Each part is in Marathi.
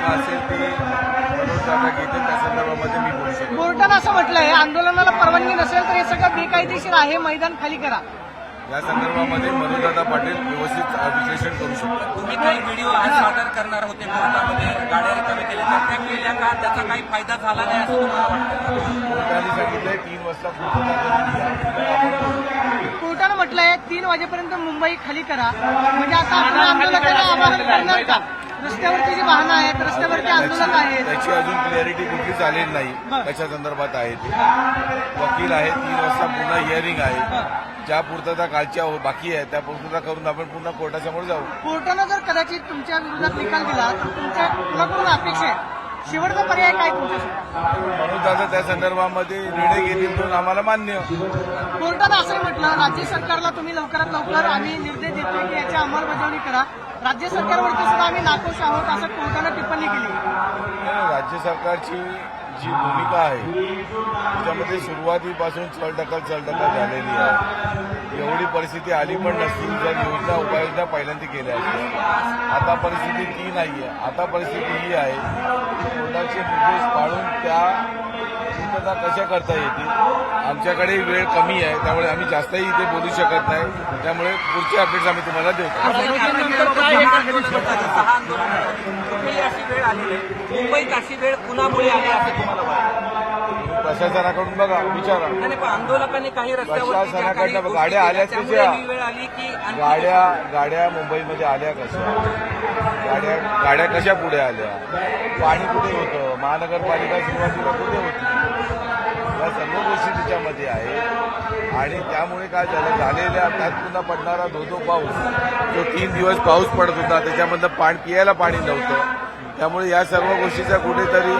भूमिका असेल ती मनोज घेतील त्या संदर्भामध्ये मी बोलू शकतो. कोर्टानं असं म्हटलंय आंदोलनाला परवानगी नसेल तर हे सगळं बेकायदेशीर आहे, मैदान खाली करा. या संदर्भामध्ये मनोजदादा पाटील व्यवस्थित विश्लेषण करू शकतात. तुम्ही काही व्हिडिओ आज सादर करणार होते कोर्टामध्ये, गाड्या रिकामी केल्या तर त्या केल्या का, त्याचा काही फायदा झाला नाही असं तुम्हाला वाटतं? कोर्टाने सांगितलंय 3 वाजता पूर्तता करून द्या. कोर्टानं म्हटलंय 3 वाजेपर्यंत मुंबई खाली करा. म्हणजे आता आपण आंदोलकांना आवाहन करणार का? रस्त्यावरती जी वाहनं आहेत, रस्त्यावरती आंदोलक आहेत, त्याची अजून क्लॅरिटी कुठलीच आलेली नाही. त्याच्या संदर्भात आहे ते वकील आहे. 3 वाजता पुन्हा हिअरिंग आहे. ज्या पूर्तता कालच्या बाकी आहे त्या पूर्तता करून आपण पुन्हा कोर्टासमोर जाऊ. कोर्टानं जर कदाचित तुमच्या विरोधात निकाल दिला तर तुमच्याकडून अपेक्षा आहे शेवटचा पर्याय काय तुमच्यासाठी? मनोजदादा त्या संदर्भामध्ये निर्णय घेतील तो आम्हाला मान्य. कोर्टानं असं म्हटलं राज्य सरकारला तुम्ही लवकरात लवकर आम्ही निर्देश देतोय की याची अंमलबजावणी करा. राज्य सरकारवरती सुद्धा आम्ही नाखुश आहोत असं कोर्टानं टिप्पणी केली. राज्य सरकारची जी भूमिका आहे त्याच्यामध्ये सुरुवातीपासून चलढकल झालेली आहे. एवढी परिस्थिती आली पण नसती जर योजना उपाययोजना पहिल्यांदा केल्या असत्या. आता परिस्थिती ती नाही आहे. आता परिस्थिती ही आहे कोर्टाचे निर्देश पाळून त्या पूर्तता कशा करता येतील. आमच्याकडे वेळ कमी आहे त्यामुळे आम्ही जास्तही इथे बोलू शकत नाही. त्यामुळे पुढचे अपडेट्स आम्ही तुम्हाला देतो. अशी वेळ आली आहे, मुंबईत अशी वेळ कुणामुळे आली असं तुम्हाला वाटतं? प्रशासनाकडून बघा विचारा. नाही, पण आंदोलकांनी काही रस्त्यावर प्रशासनाकडनं गाड्या आल्या त्याच्या ही वेळ आली की गाड्या मुंबईमध्ये आल्या कशा, गाड्या कशा पुढे आल्या, पाणी कुठे होतं, महानगरपालिका सुरुवातीला कुठे होती, या सर्व गोष्टी त्याच्यामध्ये आहे. आणि त्यामुळे काय झालेल्या त्यात पुन्हा पडणारा धोधो पाऊस जो 3 दिवस पाऊस पडत होता त्याच्यामधलं पियाला पाणी नव्हतं. त्यामुळे या सर्व गोष्टीचा कुठेतरी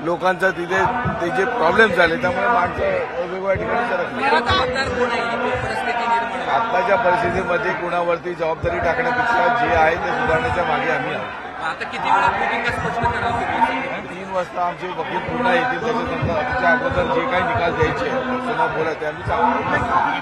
लोकांचा तिथे ते जे प्रॉब्लेम झाले त्यामुळे माणसं वेगवेगळ्या ठिकाणी सरकली. आताच्या परिस्थितीमध्ये कुणावरती जबाबदारी टाकण्यापेक्षा जे आहे ते सुधारण्याच्या मागे आम्ही आहोत. आता किती वेळा भूमिका स्पष्ट करावी? 3 वाजता आमचे वकील पुन्हा येतील. त्याच्या अगोदर जे काही निकाल द्यायचे पुन्हा बोला ते आम्ही सांगू.